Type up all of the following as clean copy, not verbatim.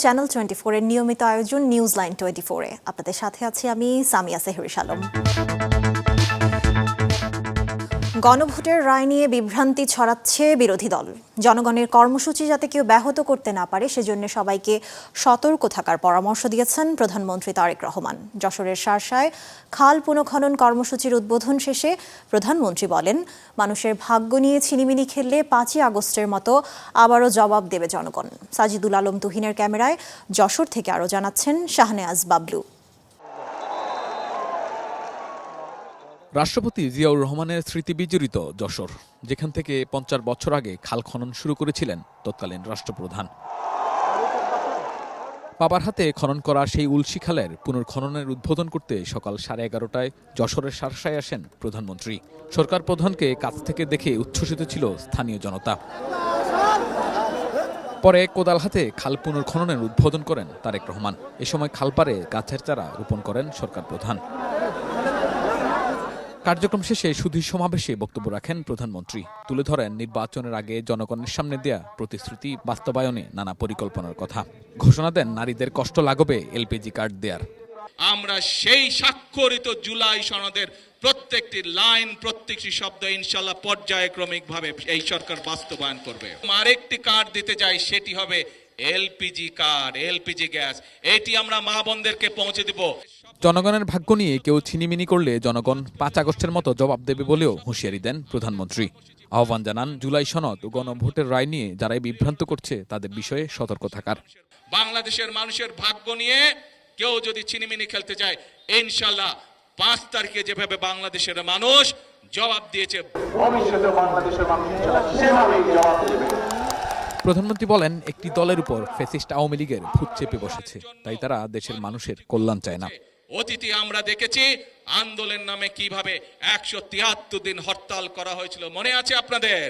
Channel 24 এর নিয়মিত আয়োজন নিউজ লাইন 24 এ আপনাদের সাথে আছি আমি সামিয়া সেহরিস আলম। গণভোটের রায় নিয়ে বিভ্রান্তি ছড়াচ্ছে বিরোধী দল। জনগণের কর্মসূচি যাতে কেউ ব্যাহত করতে না পারে সেজন্য সবাইকে সতর্ক থাকার পরামর্শ দিয়েছেন প্রধানমন্ত্রী তারেক রহমান। যশোরের শার্শায় খাল পুনঃখনন কর্মসূচির উদ্বোধন শেষে প্রধানমন্ত্রী বলেন, মানুষের ভাগ্য নিয়ে ছিনিমিনি খেললে 5ই আগস্টের মতো আবারও জবাব দেবে জনগণ। সাজিদুল আলম তুহিনের ক্যামেরায় যশোর থেকে আরও জানাচ্ছেন শাহনেয়াজ বাবলু। রাষ্ট্রপতি জিয়াউর রহমানের স্মৃতি বিজড়িত যশোর, যেখান থেকে 50 বছর আগে খাল খনন শুরু করেছিলেন তৎকালীন রাষ্ট্রপ্রধান। বাবার হাতে খনন করা সেই উলসি খালের পুনর্খননের উদ্বোধন করতে সকাল 11:30টায় যশোরের শার্শায় আসেন প্রধানমন্ত্রী। সরকার প্রধানকে কাছ থেকে দেখে উচ্ছ্বসিত ছিল স্থানীয় জনতা। পরে কোদাল হাতে খাল পুনর্খননের উদ্বোধন করেন তারেক রহমান। এ সময় খালপাড়ে গাছের চারা রোপণ করেন সরকার প্রধান। কার্যক্রম শেষে সুধী সমাবেশে বক্তব্য রাখেন প্রধানমন্ত্রী। তুলে ধরেন নির্বাচনের আগে জনগণের সামনে দেয়া প্রতিশ্রুতি বাস্তবায়নে নানা পরিকল্পনার কথা। ঘোষণা দেন নারীদের কষ্ট লাগবে এলপিজি কার্ড দেয়ার। আমরা সেই স্বাক্ষরিত জুলাই সনদের প্রত্যেকটি লাইন, প্রত্যেকটি শব্দ ইনশাল্লাহ পর্যায়ক্রমিকভাবে এই সরকার বাস্তবায়ন করবে। আরেকটি কার্ড দিতে যাই, সেটি হবে এলপিজি কার্ড, এলপিজি গ্যাস। এটি আমরা মা বোনদেরকে পৌঁছে দিব। জনগণের ভাগ্য নিয়ে কেউ ছিনিমিনি করলে জনগণ 5 আগস্টের মতো জবাব দেবে বলেও হুঁশিয়ারি দেন প্রধানমন্ত্রী। আহ্বান জানান, জুলাই সনদ ও গণভোটের রায় নিয়ে যারাই বিভ্রান্ত করছে তাদের বিষয়ে সতর্ক থাকার। বাংলাদেশের মানুষের ভাগ্য নিয়ে কেউ যদি ছিনিমিনি খেলতে চায়, ইনশাল্লাহ 5 তারিখে যেভাবে বাংলাদেশের মানুষ জবাব দিয়েছে, ভবিষ্যতে বাংলাদেশের মানুষ সেভাবেই জবাব দেবে। প্রধানমন্ত্রী বলেন, একটি দলের উপর ফ্যাসিস্ট আওয়ামী লীগের ভূত চেপে বসেছে, তাই তারা দেশের মানুষের কল্যাণ চায় না। অতীতে আমরা দেখেছি আন্দোলনের নামে কিভাবে 173 দিন হরতাল করা হয়েছিল, মনে আছে আপনাদের?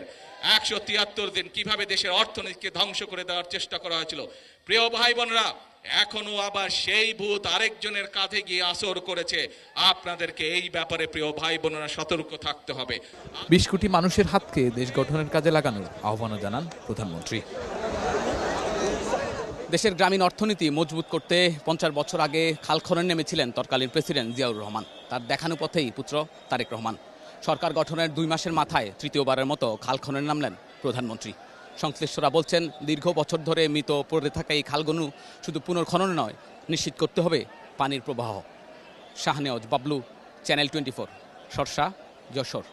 173 দিন কিভাবে দেশের অর্থনীতিকে ধ্বংস করে দেওয়ার চেষ্টা করা হয়েছিল। প্রিয় ভাই বোনেরা, এখনো আবার সেই ভূত আরেকজনের কাঁধে গিয়ে আসর করেছে। আপনাদেরকে এই ব্যাপারে প্রিয় ভাই বোনেরা সতর্ক থাকতে হবে। 20 কোটি মানুষের হাতকে দেশ গঠনের কাজে লাগানোর আহ্বানও জানান প্রধানমন্ত্রী। দেশের গ্রামীণ অর্থনীতি মজবুত করতে 50 বছর আগে খাল খননে নেমেছিলেন তৎকালীন প্রেসিডেন্ট জিয়াউর রহমান। তার দেখানো পথেই পুত্র তারেক রহমান। সরকার গঠনের 2 মাসের মাথায় তৃতীয়বারের মতো খাল খননে নামলেন প্রধানমন্ত্রী। সংশ্লিষ্টরা বলছেন, দীর্ঘ বছর ধরে মৃত পড়ে থাকা এই খালগুলো শুধু পুনর্খনন নয়, নিশ্চিত করতে হবে পানির প্রবাহ। শাহনেওয়াজ বাবলু, চ্যানেল 24, সরসা, যশোর।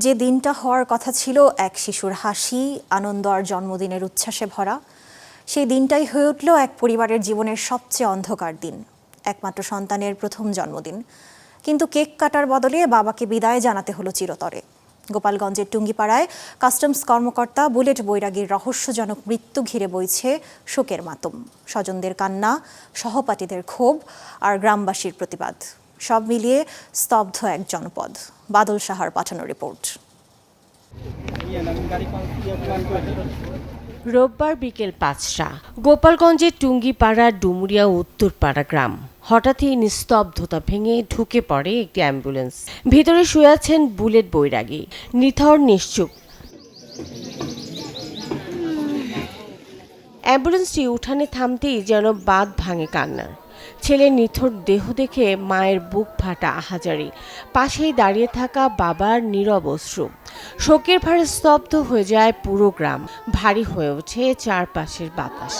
যে দিনটা হওয়ার কথা ছিল এক শিশুর হাসি, আনন্দ আর জন্মদিনের উচ্ছ্বাসে ভরা, সেই দিনটাই হয়ে উঠল এক পরিবারের জীবনের সবচেয়ে অন্ধকার দিন। একমাত্র সন্তানের প্রথম জন্মদিন, কিন্তু কেক কাটার বদলে বাবাকে বিদায় জানাতে হলো চিরতরে। গোপালগঞ্জের টুঙ্গিপাড়ায় কাস্টমস কর্মকর্তা বুলেট বৈরাগীর রহস্যজনক মৃত্যু ঘিরে বইছে শোকের মাতম। স্বজনদের কান্না, সহপাঠীদের ক্ষোভ আর গ্রামবাসীর প্রতিবাদ, সব মিলিয়ে স্তব্ধ এক জনপদ। বাদল সাহার পাঠানো রিপোর্ট। রোববার বিকেল 5টা, গোপালগঞ্জের টুঙ্গিপাড়া ডুমুরিয়া উত্তরপাড়া গ্রাম। হঠাৎই নিস্তব্ধতা ভেঙে ঢুকে পড়ে একটি অ্যাম্বুলেন্স। ভিতরে শুয়ে আছেন বুলেট বৈরাগী, নিথর নিশ্চুপ। অ্যাম্বুলেন্সটি উঠানে থামতেই যেন বাঁধ ভাঙে কান্নার। ছেলের নিথর দেহ দেখে মায়ের বুক ফাটা আহাজারি, পাশেই দাঁড়িয়ে থাকা বাবার নীরব অশ্রু। শোকের ভারে স্তব্ধ হয়ে যায় পুরো গ্রাম, ভারী হয়ে ওঠে চারপাশের বাতাস।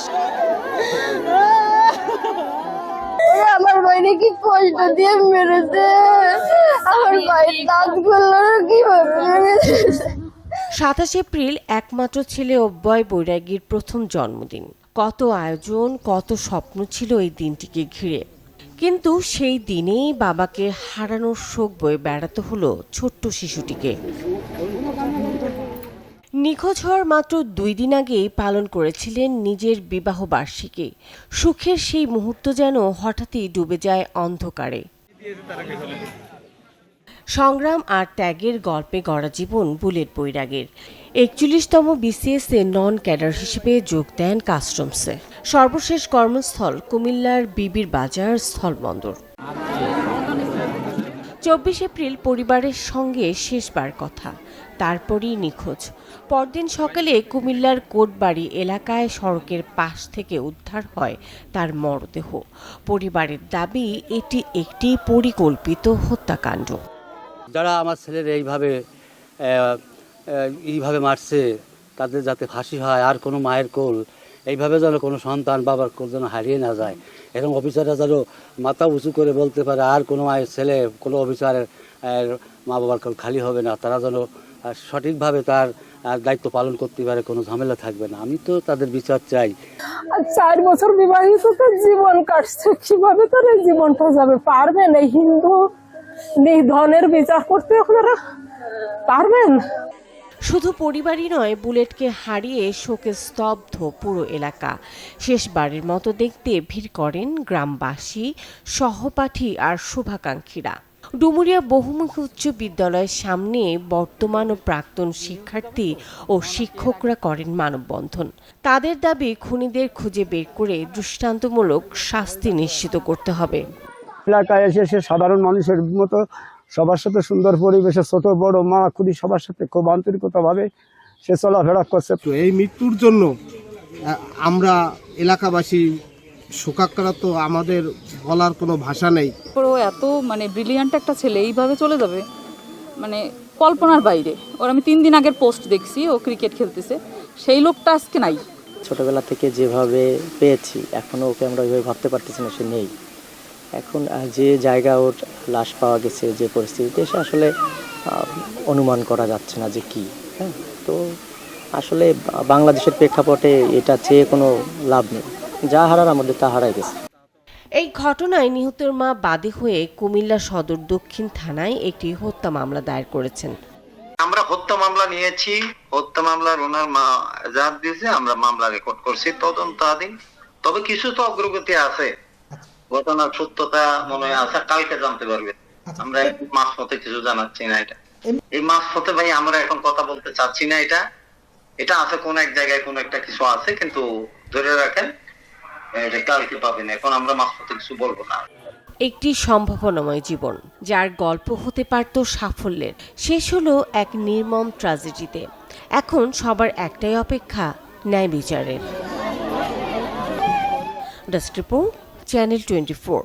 আমার ভাইরে কি কষ্ট দিয়ে মেরেছে, আমার ভাইয়ের দাঁতগুলো কিভাবে ভেঙেছে। 27 এপ্রিল একমাত্র ছেলে অব্যয় বৈরাগীর প্রথম জন্মদিন। কত আয়োজন, কত স্বপ্ন ছিল এই দিনটিকে ঘিরে, কিন্তু সেই দিনেই বাবাকে হারানোর শোক বয়ে বেড়াতে হলো ছোট্ট শিশুটিকে। নিখোঁজ হওয়ার মাত্র 2 দিন আগেই পালন করেছিলেন নিজের বিবাহ বার্ষিকী। সুখের সেই মুহূর্ত যেন হঠাৎই ডুবে যায় অন্ধকারে। সংগ্রাম আর ত্যাগের গল্পে গড়া জীবন বুলেট বৈরাগীর। 41তম বিসিএসে নন ক্যাডার হিসেবে যোগ দেন কাস্টমসে। সর্বশেষ কর্মস্থল কুমিল্লার বিবির বাজার স্থলবন্দর। 24 এপ্রিল পরিবারের সঙ্গে শেষবার কথা, তারপরই নিখোঁজ। পরদিন সকালে কুমিল্লার কোটবাড়ি এলাকায় সড়কের পাশ থেকে উদ্ধার হয় তার মরদেহ। পরিবারের দাবি এটি একটি পরিকল্পিত হত্যাকাণ্ড। যারা আমার ছেলের এইভাবে মারছে তাদের যাতে ফাঁসি হয়, আর কোনো মায়ের কোল এইভাবে যেন কোনো সন্তান বাবার কোল যেন হারিয়ে না যায়, এরকম অফিসাররা যেন মাথা উঁচু করে বলতে পারে আর কোনো মায়ের ছেলে কোনো অফিসারের মা বাবার কোল খালি হবে না, তারা যেন সঠিকভাবে তার দায়িত্ব পালন করতে পারে, কোনো ঝামেলা থাকবে না। আমি তো তাদের বিচার চাই। 4 বছর বিবাহিত তার জীবন কাটছে, কিভাবে তার এই জীবনটা যাবে? পারবেন এই হিন্দু নিধনের বিচার করতে? আপনারা পারবেন? শুধু পরিবারই নয়, বুলেটকে হারিয়ে শোকে স্তব্ধ পুরো এলাকা। শেষবারের মতো দেখতে ভিড় করেন গ্রামবাসী, সহপাঠী আর শুভাকাঙ্ক্ষীরা। ডুমুরিয়া বহুমুখী উচ্চ বিদ্যালয়ের সামনে বর্তমান ও প্রাক্তন শিক্ষার্থী ও শিক্ষকরা করেন মানববন্ধন। তাদের দাবি খুনিদের খুঁজে বের করে দৃষ্টান্তমূলক শাস্তি নিশ্চিত করতে হবে। এলাকায় এসে সে সাধারণ মানুষের মতো সবার সাথে সুন্দর পরিবেশে ছোট বড় মা খুবই সবার সাথে খুব আন্তরিকতাভাবে সে চলাফেরা করছে। তো এই মৃত্যুর জন্য আমরা এলাকাবাসী শোকাক্রান্ত, আমাদের বলার কোনো ভাষা নেই। ও এত ব্রিলিয়ান্ট একটা ছেলে এইভাবে চলে যাবে কল্পনার বাইরে। ওর আমি 3 দিন আগের পোস্ট দেখছি, ও ক্রিকেট খেলতেছে, সেই লোকটা আজকে নাই। ছোটবেলা থেকে যেভাবে পেয়েছি এখনো ওকে আমরা ওইভাবে ভাবতে পারতেছি না সে নেই। এখন যে জায়গা ওর লাশ পাওয়া গেছে, যে পরিস্থিতিতে, সে আসলে অনুমান করা যাচ্ছে না যে কি। হ্যাঁ, তো আসলে বাংলাদেশের প্রেক্ষাপটে এটা চেয়ে কোনো লাভ নেই, যা হারার আমাদের তা হারাই গেছে। এই ঘটনায় নিহতের মা বাদী হয়ে কুমিল্লা সদর দক্ষিণ থানায় একটি হত্যা মামলা দায়ের করেছেন। আমরা হত্যা মামলা নিয়েছি, হত্যা মামলার ওনার মা এজাহার দিয়েছে, আমরা মামলা রেকর্ড করছি তদন্তাধীন। তবে কিছু তো অগ্রগতি আছে, ঘটনার সত্যতা মনে হয় আছে, কালকে জানতে পারবে। আমরা মাঝপথে কিছু জানাচ্ছি না, এটা এই মাঝপথে ভাই আমরা এখন কথা বলতে চাচ্ছি না। এটা আছে কোন এক জায়গায় কোন একটা কিছু আছে, কিন্তু ধরে রাখেন এটা কালকে পাবেন। এখন আমরা মাঝপথে কিছু বলবো না। একটি সম্ভাবনাময় জীবন যার গল্প হতে পারত সাফল্যের, শেষ হলো এক নির্মম ট্র্যাজেডিতে। এখন সবার একটাই অপেক্ষা, ন্যায় বিচারের। Desk report, channel 24।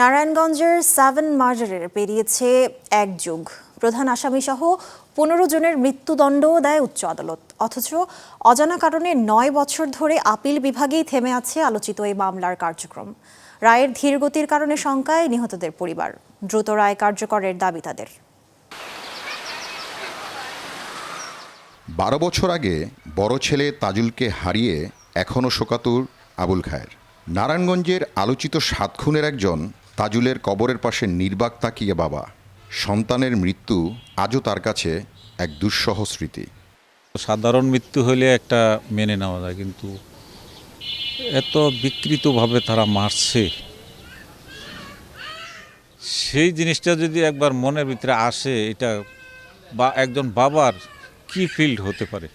নারায়ণগঞ্জের 7 মার্ডারের পেরিয়েছে 1 যুগ। প্রধান আসামিসহ 15 জনের মৃত্যুদণ্ড দেয় উচ্চ আদালত। অথচ অজানা কারণে 9 বছর ধরে আপিল বিভাগেই থেমে আছে আলোচিত এই মামলার কার্যক্রম। রায়ের ধীরগতির কারণে শঙ্কায় নিহতদের পরিবার। দ্রুত রায় কার্যকরের দাবি তাদের। 12 বছর আগে বড় ছেলে তাজুলকে হারিয়ে এখনও শোকাতুর আবুল খায়ের। নারায়ণগঞ্জের আলোচিত 7 খুনের একজন তাজুলের কবরের পাশে নির্বাক তাকিয়ে বাবা। সন্তানের মৃত্যু আজও তার কাছে এক দুঃসহ স্মৃতি। সাধারণ মৃত্যু হলে একটা মেনে নেওয়া যায়, কিন্তু এত বিকৃতভাবে তারা মারছে, সেই জিনিসটা যদি একবার মনের ভিতরে আসে, এটা বা একজন বাবার কি ফিল্ড হতে পারে।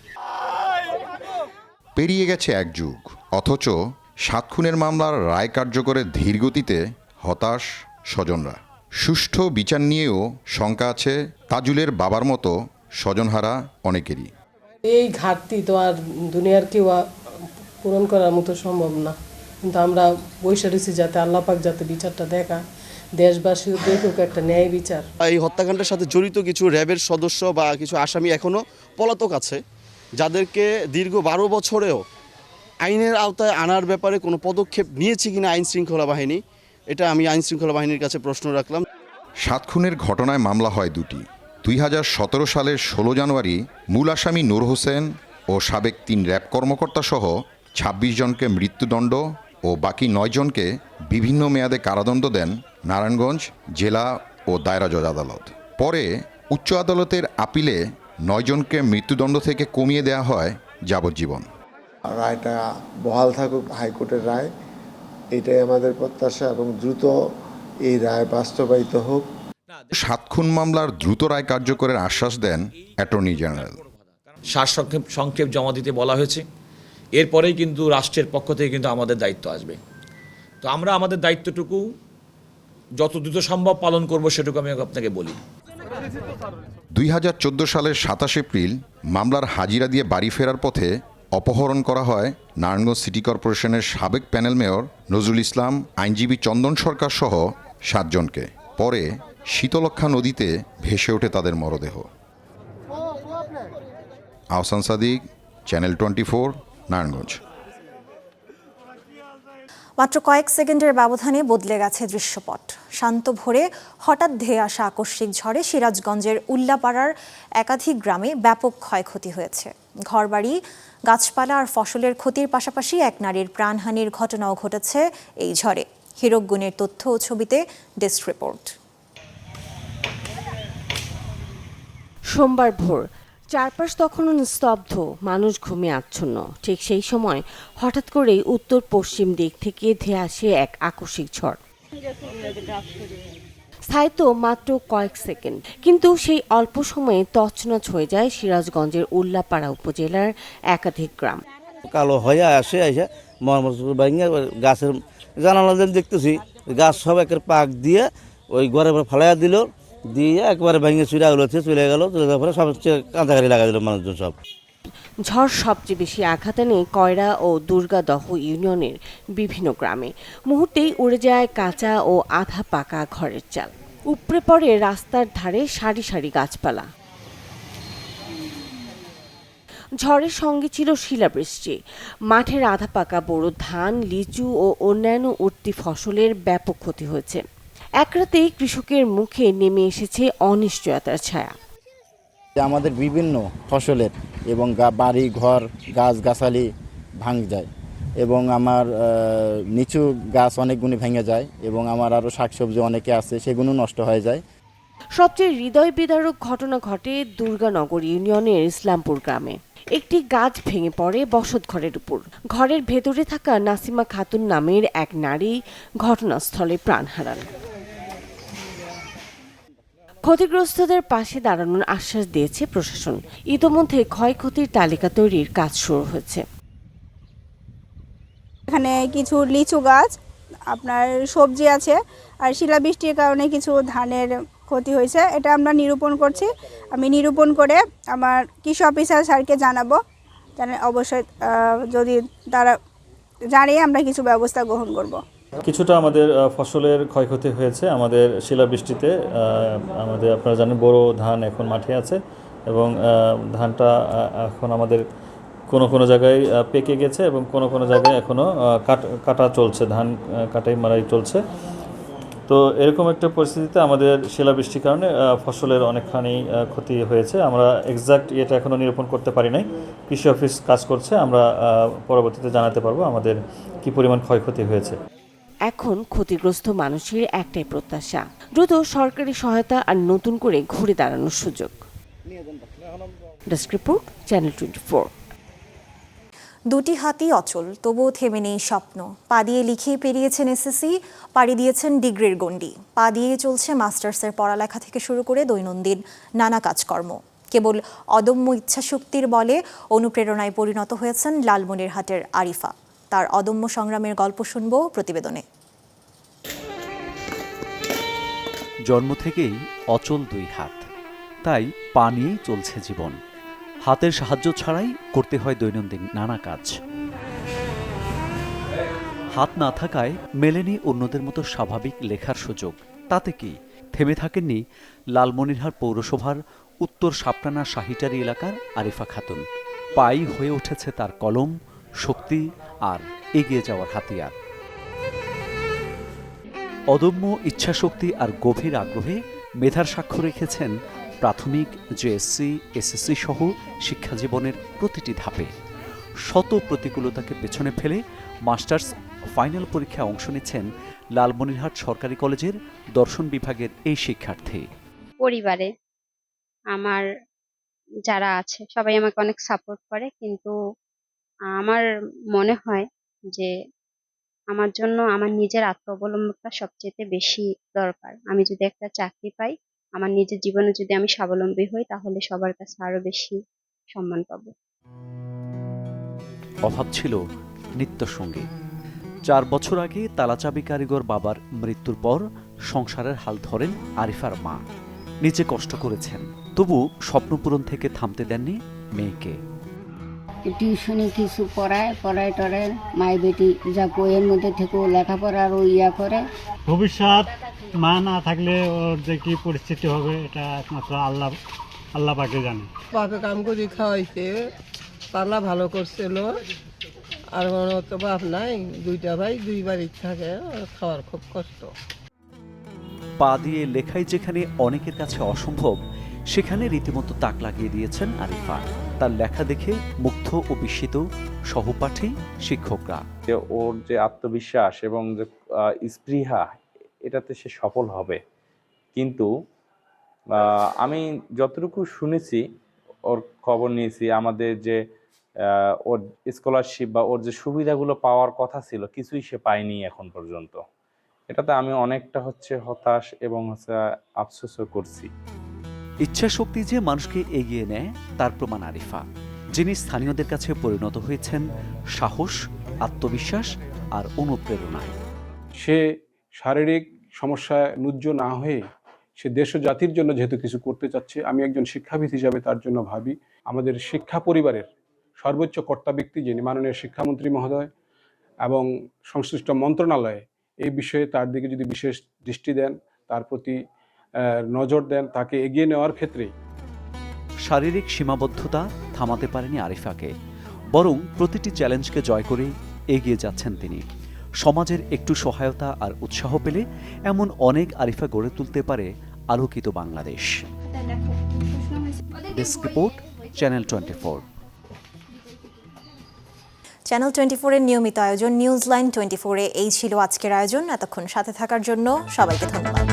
পেরিয়ে গেছে 1 যুগ, অথচ 7 খুনের মামলার রায় কার্যকরের ধীরগতিতে হতাশ স্বজনরা। সুষ্ঠু বিচার নিয়েও শঙ্কা আছে তাজুলের বাবার মতো স্বজনহারা অনেকেরই। এই ঘাটতি তো আর দুনিয়ার কেউ পূরণ করার মতো সম্ভব না, কিন্তু আমরা বসে রয়েছি যাতে আল্লাহ পাক যাতে বিচারটা দেখা, দেশবাসীও দেখুক একটা ন্যায় বিচার। এই হত্যাকাণ্ডের সাথে জড়িত কিছু র্যাবের সদস্য বা কিছু আসামি এখনও পলাতক আছে, যাদেরকে দীর্ঘ 12 বছরেও আইনের আওতায় আনার ব্যাপারে কোনো পদক্ষেপ নিয়েছে কিনা আইন শৃঙ্খলা বাহিনী, এটা আমি আইন শৃঙ্খলা বাহিনীর কাছে প্রশ্ন রাখলাম। 7 খুনের ঘটনায় মামলা হয় 2টি। 2017 সালের 16 জানুয়ারি মূল আসামি নূর হোসেন ও সাবেক 3 র্যাব কর্মকর্তা সহ 26 জনকে মৃত্যুদণ্ড ও বাকি 9 জনকে বিভিন্ন মেয়াদে কারাদণ্ড দেন নারায়ণগঞ্জ জেলা ও দায়রা জজ আদালত। পরে উচ্চ আদালতের আপিলে 9 জনকে মৃত্যুদণ্ড থেকে কমিয়ে দেওয়া হয় যাবজ্জীবন। রায়টা বহাল থাকুক, হাইকোর্টের রায়, এটাই আমাদের প্রত্যাশা, এবং দ্রুত এই রায় বাস্তবায়িত হোক। 7 খুন মামলার দ্রুত রায় কার্যকরের আশ্বাস দেন অ্যাটর্নি জেনারেল। সংক্ষেপ জমা দিতে বলা হয়েছে, এরপরেই কিন্তু রাষ্ট্রের পক্ষ থেকে কিন্তু আমাদের দায়িত্ব আসবে। তো আমরা আমাদের দায়িত্বটুকু যত দ্রুত সম্ভব পালন করব সেটুকু আমি আপনাকে বলি। 2014 সালের 27 এপ্রিল মামলার হাজিরা দিয়ে বাড়ি ফেরার পথে অপহরণ করা হয় নারায়ণগঞ্জ সিটি কর্পোরেশনের সাবেক প্যানেল মেয়র নজরুল ইসলাম, আইনজীবী চন্দন সরকার সহ 7 জনকে। পরে শীতলক্ষ্যা নদীতে ভেসে ওঠে তাদের মরদেহ। আহসান সাদিক, চ্যানেল 24, নারায়ণগঞ্জ। মাত্র কয়েক সেকেন্ডের ব্যবধানে বদলে গেছে দৃশ্যপট। শান্ত ভোরে হঠাৎ ধেয়ে আসা আকস্মিক ঝড়ে সিরাজগঞ্জের উল্লাপাড়ার একাধিক গ্রামে ব্যাপক ক্ষয়ক্ষতি হয়েছে। ঘরবাড়ি, গাছপালা আর ফসলের ক্ষতির পাশাপাশি এক নারীর প্রাণহানির ঘটনাও ঘটেছে এই ঝড়ে। হীরক গুণের তথ্য ও ছবিতে ডেস্ক রিপোর্ট। সোমবার ভোর, চারপাশ তখনও নিস্তব্ধ, মানুষ ঘুমিয়ে আচ্ছন্ন। ঠিক সেই সময় হঠাৎ করেই উত্তর পশ্চিম দিক থেকে ধেয়ে আসে এক আকস্মিক ঝড়। স্থায়িত্ব মাত্র কয়েক সেকেন্ড, কিন্তু সেই অল্প সময়ে তছনছ হয়ে যায় সিরাজগঞ্জের উল্লাপাড়া উপজেলার একাধিক গ্রাম। কালো হয়ে আসে গাছের জানালা দেখতেছি, গাছ সব একের পাক দিয়ে ওই ঘরে ফালাইয়া দিল, দিয়ে একবারে ভেঙে চুরা চলে গেল। চলে যাওয়ার পরে সব কাঁচাকারি লাগা দিল মানুষজন সব। ঝড় সবচেয়ে বেশি আঘাত আনে কয়রা ও দুর্গাদহ ইউনিয়নের বিভিন্ন গ্রামে। মুহূর্তেই উড়ে যায় কাঁচা ও আধা পাকা ঘরের চাল। উপড়ে পড়ে রাস্তার ধারে সারি সারি গাছপালা। ঝড়ের সঙ্গে ছিল শিলাবৃষ্টি। মাঠের আধা পাকা বোরো ধান, লিচু ও অন্যান্য উঠতি ফসলের ব্যাপক ক্ষতি হয়েছে। এক রাতেই কৃষকের মুখে নেমে এসেছে অনিশ্চয়তার ছায়া। আমাদের বিভিন্ন ফসলের এবং বাড়ি ঘর গাছগাছালি ভাঙে যায় এবং আমার নিচু গাছ অনেকগুলি ভেঙে যায় এবং আমার আরও শাকসবজি অনেকে আছে সেগুলো নষ্ট হয়ে যায়। সবচেয়ে হৃদয় বিদারক ঘটনা ঘটে দুর্গানগর ইউনিয়নের ইসলামপুর গ্রামে। একটি গাছ ভেঙে পড়ে বসতঘরের উপর। ঘরের ভেতরে থাকা নাসিমা খাতুন নামের এক নারী ঘটনাস্থলে প্রাণ হারান। ক্ষতিগ্রস্তদের পাশে দাঁড়ানোর আশ্বাস দিয়েছে প্রশাসন। ইতোমধ্যে ক্ষয়ক্ষতির তালিকা তৈরির কাজ শুরু হয়েছে। এখানে কিছু লিচু গাছ, আপনার সবজি আছে, আর শিলাবৃষ্টির কারণে কিছু ধানের ক্ষতি হয়েছে। এটা আমরা নিরূপণ করছি। আমি নিরূপণ করে আমার কৃষি অফিসার স্যারকে জানাবো। অবশ্যই যদি তারা জানিয়ে আমরা কিছু ব্যবস্থা গ্রহণ করব। কিছুটা আমাদের ফসলের ক্ষয়ক্ষতি হয়েছে আমাদের শিলাবৃষ্টিতে। আমাদের আপনারা জানেন বড় ধান এখন মাঠে আছে এবং ধানটা এখন আমাদের কোনো জায়গায় পেকে গেছে এবং কোনো জায়গায় এখনও কাটা চলছে, ধান কাটাই মারাই চলছে। তো এরকম একটা পরিস্থিতিতে আমাদের শিলাবৃষ্টির কারণে ফসলের অনেকখানি ক্ষতি হয়েছে। আমরা এক্সাক্ট এটা এখনও নিরূপণ করতে পারি নাই। কৃষি অফিস কাজ করছে, আমরা পরবর্তীতে জানাতে পারবো আমাদের কি পরিমাণ ক্ষয়ক্ষতি হয়েছে। এখন ক্ষতিগ্রস্ত মানুষের একটাই প্রত্যাশা, দ্রুত সরকারি সহায়তা আর নতুন করে ঘুরে দাঁড়ানোর সুযোগ। Desk report, channel 24। দুটি হাতই অচল, তবুও থেমে নেই স্বপ্ন। পা দিয়ে লিখে পেরিয়েছেন এসএসসি, পাড়ি দিয়েছেন ডিগ্রির গণ্ডি। পা দিয়ে চলছে মাস্টার্সের পড়ালেখা থেকে শুরু করে দৈনন্দিন নানা কাজকর্ম। কেবল অদম্য ইচ্ছাশক্তির বলে অনুপ্রেরণায় পরিণত হয়েছেন লালমনিরহাটের আরিফা। তার অদম্য সংগ্রামের গল্প শুনব প্রতিবেদনে। জন্ম থেকেই অচল দুই হাত, তাই পা নিয়েই চলছে জীবন। হাতের সাহায্য ছাড়াই করতে হয় দৈনন্দিন নানা কাজ। হাত না থাকায় মেলেনি অন্যদের মতো স্বাভাবিক লেখার সুযোগ। তাতে কি থেমে থাকেননি লালমনিরহাট পৌরসভার উত্তর সাপটানা শাহিটারি এলাকার আরিফা খাতুন। পাই হয়ে উঠেছে তার কলম, শক্তি আর এগিয়ে যাওয়ার হাতিয়ার। অদম্য ইচ্ছাশক্তি আর গভীর আগ্রহে মেধার সাক্ষ্য রেখেছেন প্রাথমিক, জেএসসি, এসএসসি সহ শিক্ষা জীবনের প্রতিটি ধাপে। শত প্রতিকূলতাকে পেছনে ফেলে মাস্টার্স ফাইনাল পরীক্ষায় অংশ নিচ্ছেন লালমনিরহাট সরকারি কলেজের দর্শন বিভাগের এই শিক্ষার্থী। পরিবারে আমার যারা আছে সবাই আমাকে অনেক সাপোর্ট করে, কিন্তু আমার মনে হয় যে আমার জন্য আমার নিজের আত্মঅবলম্বনটা সবচেয়ে বেশি দরকার। আমি যদি একটা চাকরি পাই, আমার নিজের জীবনে যদি আমি স্বাবলম্বী হই, তাহলে সবার কাছে আরো বেশি সম্মান পাবো। অভাব ছিল নিত্যসঙ্গী। 4 বছর আগে তালাচাবি কারিগর বাবার মৃত্যুর পর সংসারের হাল ধরেন আরিফার মা। নিজে কষ্ট করেছেন, তবু স্বপ্নপূরণ থেকে থামতে দেননি মেয়েকে। টিউশনি কিছু পড়ায় টড়ায় মাই বেটি যা বইয়ের মধ্যে থেকে লেখাপড়ার ইয়া করে। ভবিষ্যৎ মা না থাকলে ওর যে কি পরিস্থিতি হবে এটা একমাত্র আল্লাহ পাকে জানে। বাপে কাম করে খাওয়াইছে, পাল্লা ভালো করছিল, আর তো বাপ নাই, দুইটা ভাই দুই বাড়ি থাকে, খাওয়ার খুব কষ্ট। পা দিয়ে লেখাই যেখানে অনেকের কাছে অসম্ভব, সেখানে রীতিমতো তাক লাগিয়ে দিয়েছেন আরিফা। তার লেখা দেখে মুগ্ধ ও বিস্মিত সহপাঠী, শিক্ষকরা। ওর যে আত্মবিশ্বাস এবং যে স্পৃহা, এটাতে সে সফল হবে। কিন্তু আমি যতটুকু শুনেছি, ওর খবর নিয়েছি, আমাদের যে ওর স্কলারশিপ বা ওর যে সুবিধাগুলো পাওয়ার কথা ছিল কিছুই সে পায়নি এখন পর্যন্ত। এটাতে আমি অনেকটা হতাশ এবং আফসোসও করছি। ইচ্ছা শক্তি যে মানুষকে এগিয়ে নেয় তার প্রমাণ আরিফা, যিনি স্থানীয়দের কাছে পরিণত হয়েছেন সাহস, আত্মবিশ্বাস আর অনুপ্রেরণায়। সে শারীরিক সমস্যায় নুজ্জ না হয়ে সে দেশ ও জাতির জন্য যেহেতু কিছু করতে চাচ্ছে, আমি একজন শিক্ষাবিদ হিসাবে তার জন্য ভাবি। আমাদের শিক্ষা পরিবারের সর্বোচ্চ কর্তা ব্যক্তি যিনি মাননীয় শিক্ষামন্ত্রী মহোদয় এবং সংশ্লিষ্ট মন্ত্রণালয়ে এই বিষয়ে তার দিকে যদি বিশেষ দৃষ্টি দেন, তার প্রতি নজর দেন, তাকে এগিয়ে নেওয়ার ক্ষেত্রে। শারীরিক সীমাবদ্ধতা থামাতে পারেনি আরিফাকে, বরং প্রতিটি চ্যালেঞ্জকে জয় করে এগিয়ে যাচ্ছেন তিনি। সমাজের একটু সহায়তা আর উৎসাহ পেলে এমন অনেক আরিফা গড়ে তুলতে পারে আলোকিত Bangladesh. Desk report, channel 24। Channel 24-এর নিয়মিত আয়োজন নিউজ লাইন 24-এ এই ছিল আজকের আয়োজন। এতক্ষণ সাথে থাকার জন্য সবাইকে ধন্যবাদ।